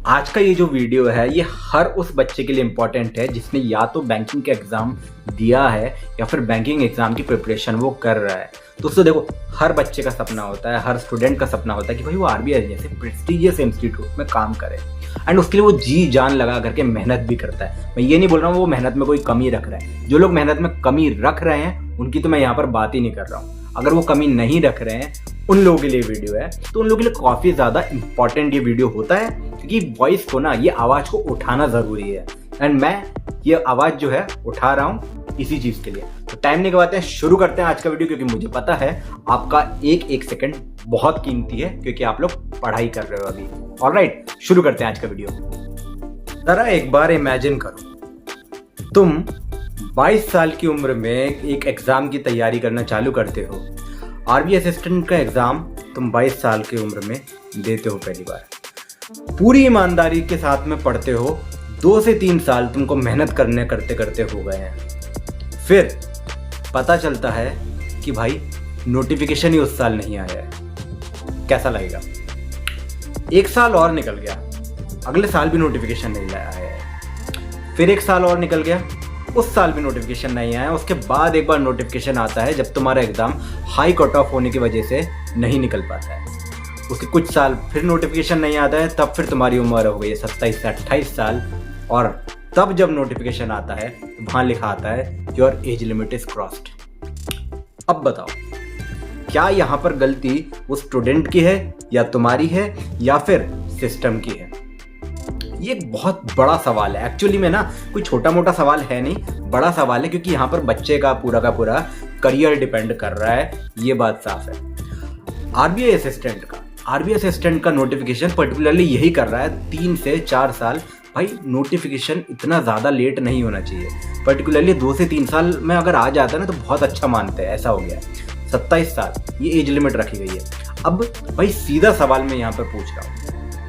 आज का ये जो वीडियो है ये हर उस बच्चे के लिए इम्पोर्टेंट है जिसने या तो बैंकिंग का एग्ज़ाम दिया है या फिर बैंकिंग एग्ज़ाम की प्रिपरेशन वो कर रहा है। दोस्तों देखो, हर बच्चे का सपना होता है, हर स्टूडेंट का सपना होता है कि भाई वो आरबीआई जैसे प्रेस्टीजियस इंस्टीट्यूट में काम करे एंड उसके लिए वो जी जान लगा करके मेहनत भी करता है। मैं ये नहीं बोल रहा हूँ वो मेहनत में कोई कमी रख रहा है। जो लोग मेहनत में कमी रख रहे हैं उनकी तो मैं यहाँ पर बात ही नहीं कर रहा हूँ। अगर वो कमी नहीं रख रहे हैं उन लोगों के लिए वीडियो है, तो उन लोगों के लिए काफ़ी ज़्यादा इंपॉर्टेंट ये वीडियो होता है क्योंकि वॉइस को ना, ये आवाज़ को उठाना ज़रूरी है एंड मैं ये आवाज़ जो है उठा रहा हूँ इसी चीज़ के लिए। तो टाइम नहीं गवाते हैं, शुरू करते हैं आज का वीडियो क्योंकि मुझे पता है आपका एक एक सेकंड बहुत कीमती है क्योंकि आप लोग पढ़ाई कर रहे हो अभी। ऑलराइट, शुरू करते हैं आज का वीडियो। जरा एक बार इमेजिन करो, तुम 22 साल की उम्र में एक एग्ज़ाम की तैयारी करना चालू करते हो। आरबीआई असिस्टेंट का एग्ज़ाम तुम 22 साल की उम्र में देते हो पहली बार। पूरी ईमानदारी के साथ में पढ़ते हो। 2 से 3 साल तुमको मेहनत करते करते हो गए हैं। फिर पता चलता है कि भाई नोटिफिकेशन ही उस साल नहीं आया है। कैसा लगेगा? 1 साल और निकल गया, अगले साल भी नोटिफिकेशन नहीं आया है। फिर 1 साल और निकल गया, उस साल भी नोटिफिकेशन नहीं आया। उसके बाद एक बार नोटिफिकेशन आता है जब तुम्हारा एग्ज़ाम हाई कट ऑफ होने की वजह से नहीं निकल पाता है। उसके कुछ साल फिर नोटिफिकेशन नहीं आता है, तब फिर तुम्हारी उम्र हो गई है 27 से 28 साल और तब जब नोटिफिकेशन आता है वहाँ लिखा आता है your age limit is crossed. अब बताओ, क्या यहाँ पर गलती उस स्टूडेंट की है या तुम्हारी है या फिर सिस्टम की है? ये एक बहुत बड़ा सवाल है। एक्चुअली में ना कोई छोटा मोटा सवाल है नहीं, बड़ा सवाल है क्योंकि यहाँ पर बच्चे का पूरा करियर डिपेंड कर रहा है, ये बात साफ है। आरबीआई असिस्टेंट का नोटिफिकेशन पर्टिकुलरली यही कर रहा है 3 से 4 साल। भाई नोटिफिकेशन इतना ज़्यादा लेट नहीं होना चाहिए। पर्टिकुलरली 2 से 3 साल में अगर आ जाता है ना तो बहुत अच्छा मानते हैं। ऐसा हो गया है 27 साल ये एज लिमिट रखी गई है। अब भाई सीधा सवाल मैं यहाँ पर पूछ रहा हूँ,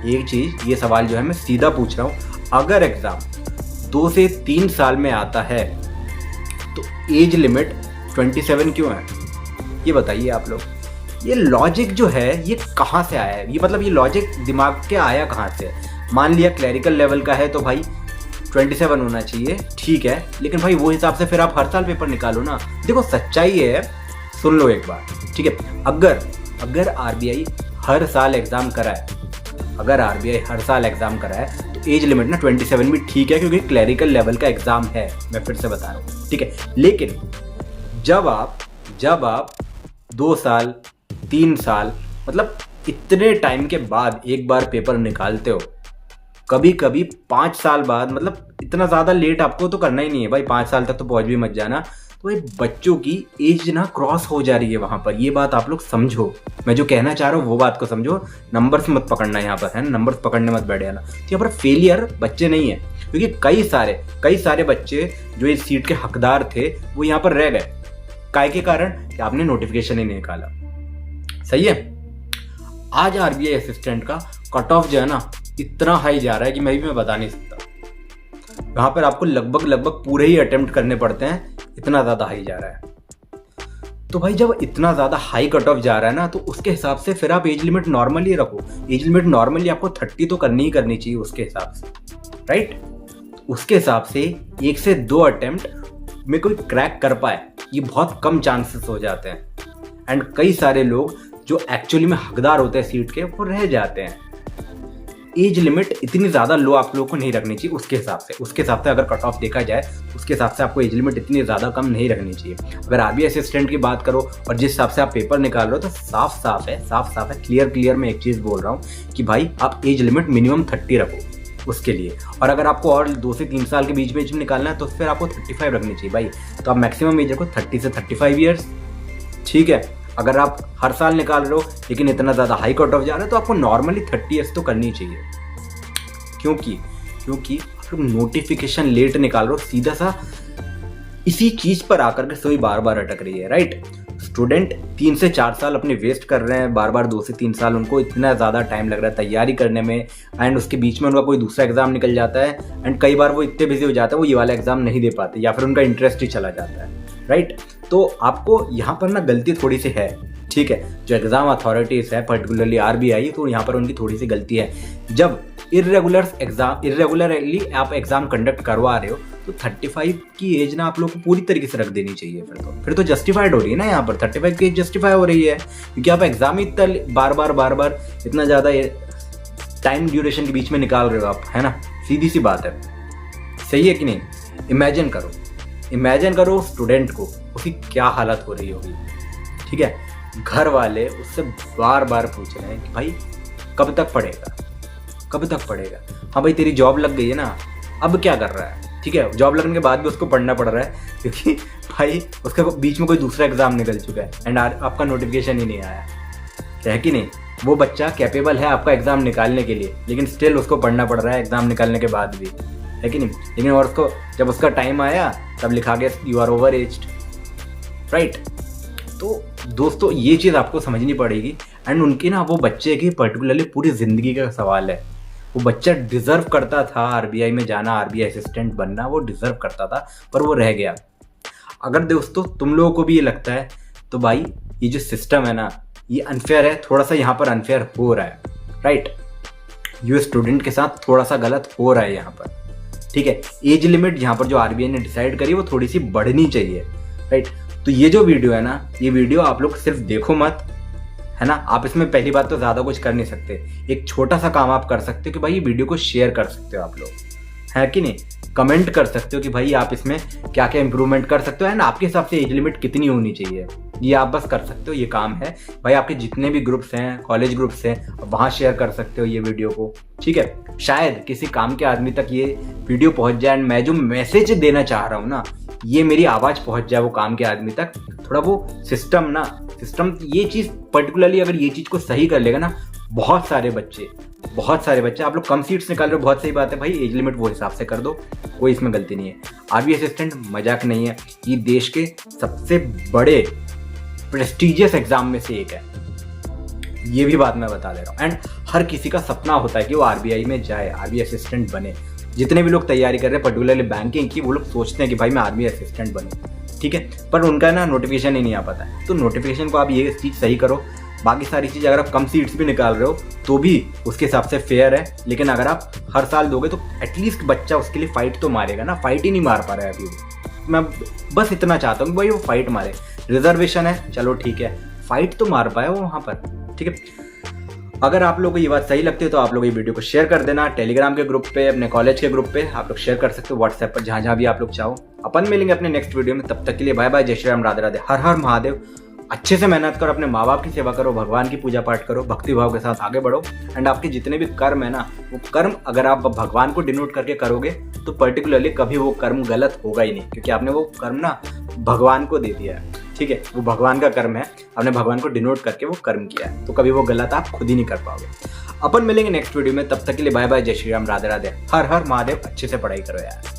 एक चीज़, ये सवाल जो है मैं सीधा पूछ रहा हूँ, अगर एग्ज़ाम 2 से 3 साल में आता है तो एज लिमिट 27 क्यों है? ये बताइए आप लोग। ये लॉजिक जो है ये कहाँ से आया है? ये मतलब ये लॉजिक दिमाग के आया कहाँ से? मान लिया क्लरिकल लेवल का है तो भाई 27 होना चाहिए, ठीक है, लेकिन भाई वो हिसाब से फिर आप हर साल पेपर निकालो ना। देखो सच्चाई है, सुन लो एक बार, ठीक है। अगर आरबीआई हर साल एग्ज़ाम कराए, तो एज लिमिट ना 27 भी ठीक है क्योंकि क्लरिकल लेवल का एग्ज़ाम है, मैं फिर से बता रहा हूँ, ठीक है। लेकिन जब आप 2 साल 3 साल मतलब इतने टाइम के बाद एक बार पेपर निकालते हो, कभी 5 साल बाद, मतलब इतना ज़्यादा लेट आपको तो करना ही नहीं है भाई, 5 साल तक तो पहुँच भी मत जाना। तो ये बच्चों की एज ना क्रॉस हो जा रही है वहाँ पर। ये बात आप लोग समझो, मैं जो कहना चाह रहा हूँ वो बात को समझो। नंबर्स मत पकड़ना यहाँ पर, है ना, नंबर्स पकड़ने मत बैठ जाना। तो यहाँ पर फेलियर बच्चे नहीं है क्योंकि कई सारे बच्चे जो इस सीट के हकदार थे वो यहाँ पर रह गए। काय के कारण कि आपने नोटिफिकेशन ही नहीं निकाला। सही है। आज आरबीआई असिस्टेंट का कट ऑफ जो है ना इतना हाई जा रहा है कि मैं बता नहीं सकता। वहाँ पर आपको लगभग पूरे ही अटेम्प्ट करने पड़ते हैं, इतना ज़्यादा हाई जा रहा है। तो भाई जब इतना ज़्यादा हाई कट ऑफ जा रहा है ना तो उसके हिसाब से फिर आप एज लिमिट नॉर्मली रखो। एज लिमिट नॉर्मली आपको 30 तो करनी चाहिए उसके हिसाब से, राइट। उसके हिसाब से 1 से 2 अटेम्प्ट में कोई क्रैक कर पाए ये बहुत कम चांसेस हो जाते हैं एंड कई सारे लोग जो एक्चुअली में हकदार होते हैं सीट के वो रह जाते हैं। एज लिमिट इतनी ज़्यादा लो आप लोगों को नहीं रखनी चाहिए। उसके हिसाब से अगर कट ऑफ देखा जाए उसके हिसाब से आपको एज लिमिट इतनी ज़्यादा कम नहीं रखनी चाहिए। अगर आरबीआई असिस्टेंट की बात करो और जिस हिसाब से आप पेपर निकाल रहे हो तो साफ है, क्लियर मैं एक चीज़ बोल रहा हूँ कि भाई आप एज लिमिट मिनिमम 30 रखो उसके लिए। और अगर आपको और 2 से 3 साल के बीच में निकालना है तो फिर आपको 35 रखनी चाहिए भाई। तो आप मैक्सिमम एज रखो 30 से 35 ईयर्स, ठीक है। अगर आप हर साल निकाल रहे हो लेकिन इतना ज़्यादा हाई कट ऑफ जा रहा है तो आपको नॉर्मली 30 ईयर्स तो करनी चाहिए। क्योंकि आप लोग नोटिफिकेशन लेट निकाल रहे हो, सीधा सा इसी चीज़ पर आकर के सभी बार अटक रही है, राइट। स्टूडेंट 3 से 4 साल अपने वेस्ट कर रहे हैं, बार 2 से 3 साल उनको इतना ज़्यादा टाइम लग रहा है तैयारी करने में एंड उसके बीच में उनका कोई दूसरा एग्जाम निकल जाता है एंड कई बार वो इतने बिजी हो जाते हैं वो ये वाला एग्जाम नहीं दे पाते या फिर उनका इंटरेस्ट ही चला जाता है, राइट। तो आपको यहाँ पर ना गलती थोड़ी सी है, ठीक है। जो एग्ज़ाम अथॉरिटीज़ है पर्टिकुलरली आरबीआई, तो यहाँ पर उनकी थोड़ी सी गलती है। जब इरेगुलरली आप एग्जाम कंडक्ट करवा रहे हो तो 35 की एज ना आप लोग को पूरी तरीके से रख देनी चाहिए। फिर तो जस्टिफाइड हो रही है ना, यहाँ पर 35 की एज जस्टिफाई हो रही है, क्योंकि आप एग्जाम ही इतना बार बार इतना ज़्यादा टाइम ड्यूरेशन के बीच में निकाल रहे हो आप, है ना। सीधी सी बात है, सही है कि नहीं। इमेजिन करो स्टूडेंट को, उसकी क्या हालत हो रही होगी, ठीक है। घर वाले उससे बार बार पूछ रहे हैं कि भाई कब तक पढ़ेगा। हाँ भाई तेरी जॉब लग गई है ना, अब क्या कर रहा है, ठीक है। जॉब लगने के बाद भी उसको पढ़ना पड़ रहा है, क्योंकि भाई उसके बीच में कोई दूसरा एग्जाम निकल चुका है एंड आपका नोटिफिकेशन ही नहीं आया है कि नहीं। वो बच्चा कैपेबल है आपका एग्जाम निकालने के लिए, लेकिन स्टिल उसको पढ़ना पड़ रहा है एग्जाम निकालने के बाद भी, है कि नहीं। लेकिन और उसको जब उसका टाइम आया तब लिखा गया you are over aged, right. तो दोस्तों ये चीज़ आपको समझनी पड़ेगी। एंड उनकी ना वो बच्चे की पर्टिकुलरली पूरी ज़िंदगी का सवाल है। वो बच्चा डिज़र्व करता था आरबीआई में जाना, आरबीआई असिस्टेंट बनना, वो डिज़र्व करता था, पर वो रह गया। अगर दोस्तों तुम लोगों को भी ये लगता है तो भाई ये जो सिस्टम है ना ये अनफेयर है, थोड़ा सा यहाँ पर अनफेयर हो रहा है, राइट। ये स्टूडेंट के साथ थोड़ा सा गलत हो रहा है यहाँ पर, ठीक है। एज लिमिट यहाँ पर जो आरबीआई ने डिसाइड करी वो थोड़ी सी बढ़नी चाहिए, राइट। तो ये जो वीडियो है ना, ये वीडियो आप लोग सिर्फ देखो मत, है ना। आप इसमें पहली बात तो ज़्यादा कुछ कर नहीं सकते। एक छोटा सा काम आप कर सकते हो कि भाई ये वीडियो को शेयर कर सकते हो आप लोग, है कि नहीं। कमेंट कर सकते हो कि भाई आप इसमें क्या क्या इंप्रूवमेंट कर सकते हो, एंड आपके हिसाब से एज लिमिट कितनी होनी चाहिए, ये आप बस कर सकते हो। ये काम है भाई, आपके जितने भी ग्रुप्स हैं, कॉलेज ग्रुप्स हैं, वहाँ शेयर कर सकते हो ये वीडियो को, ठीक है। शायद किसी काम के आदमी तक ये वीडियो पहुँच जाए, एंड मैं जो मैसेज देना चाह रहा हूँ ना, ये मेरी आवाज़ पहुँच जाए वो काम के आदमी तक। थोड़ा वो सिस्टम ये चीज़ पर्टिकुलरली अगर ये चीज़ को सही कर लेगा ना, बहुत सारे बच्चे आप लोग कम सीट्स निकाल रहे हो, बहुत सही बात है भाई, एज लिमिट वो हिसाब से कर दो, कोई इसमें गलती नहीं है। आरबीआई असिस्टेंट मजाक नहीं है, ये देश के सबसे बड़े प्रेस्टिजियस एग्जाम में से एक है, ये भी बात मैं बता दे रहा हूँ। एंड हर किसी का सपना होता है कि वो आरबीआई में जाए, आरबीआई असिस्टेंट बने। जितने भी लोग तैयारी कर रहे हैं पर्टिकुलरली बैंकिंग की, वो लोग सोचते हैं कि भाई मैं आरबीआई असिस्टेंट बनूँ, ठीक है। पर उनका ना नोटिफिकेशन ही नहीं आ पाता है। तो नोटिफिकेशन को आप ये चीज़ सही करो। बाकी सारी चीज़ अगर आप कम सीट्स भी निकाल रहे हो तो भी उसके हिसाब से फेयर है, लेकिन अगर आप हर साल दोगे तो एटलीस्ट बच्चा उसके लिए फाइट तो मारेगा ना। फाइट ही नहीं मार पा रहा है अभी भी। मैं बस इतना चाहता हूँ कि भाई वो फाइट मारे। रिजर्वेशन है, चलो ठीक है, फाइट तो मार पाए वो वहाँ पर, ठीक है। अगर आप लोगों को ये बात सही लगती है तो आप लोग ये वीडियो को शेयर कर देना, टेलीग्राम के ग्रुप पे, अपने कॉलेज के ग्रुप पे आप लोग शेयर कर सकते हो, व्हाट्सएप पर, जहाँ भी आप लोग चाहो। अपन मिलेंगे अपने नेक्स्ट वीडियो में, तब तक के लिए बाय बाय, जय श्री राम, राधे राधे, हर हर महादेव। अच्छे से मेहनत करो, अपने माँ बाप की सेवा करो, भगवान की पूजा पाठ करो, भक्ति भाव के साथ आगे बढ़ो। एंड आपके जितने भी कर्म है ना, वो कर्म अगर आप भगवान को डिनोट करके करोगे तो पर्टिकुलरली कभी वो कर्म गलत होगा ही नहीं, क्योंकि आपने वो कर्म ना भगवान को दे दिया है, ठीक है। वो भगवान का कर्म है, आपने भगवान को डिनोट करके वो कर्म किया है, तो कभी वो गलत आप खुद ही नहीं कर पाओगे। अपन मिलेंगे नेक्स्ट वीडियो में, तब तक के लिए बाय बाय, जय श्री राम, राधे राधे, हर हर महादेव। अच्छे से पढ़ाई करो यार।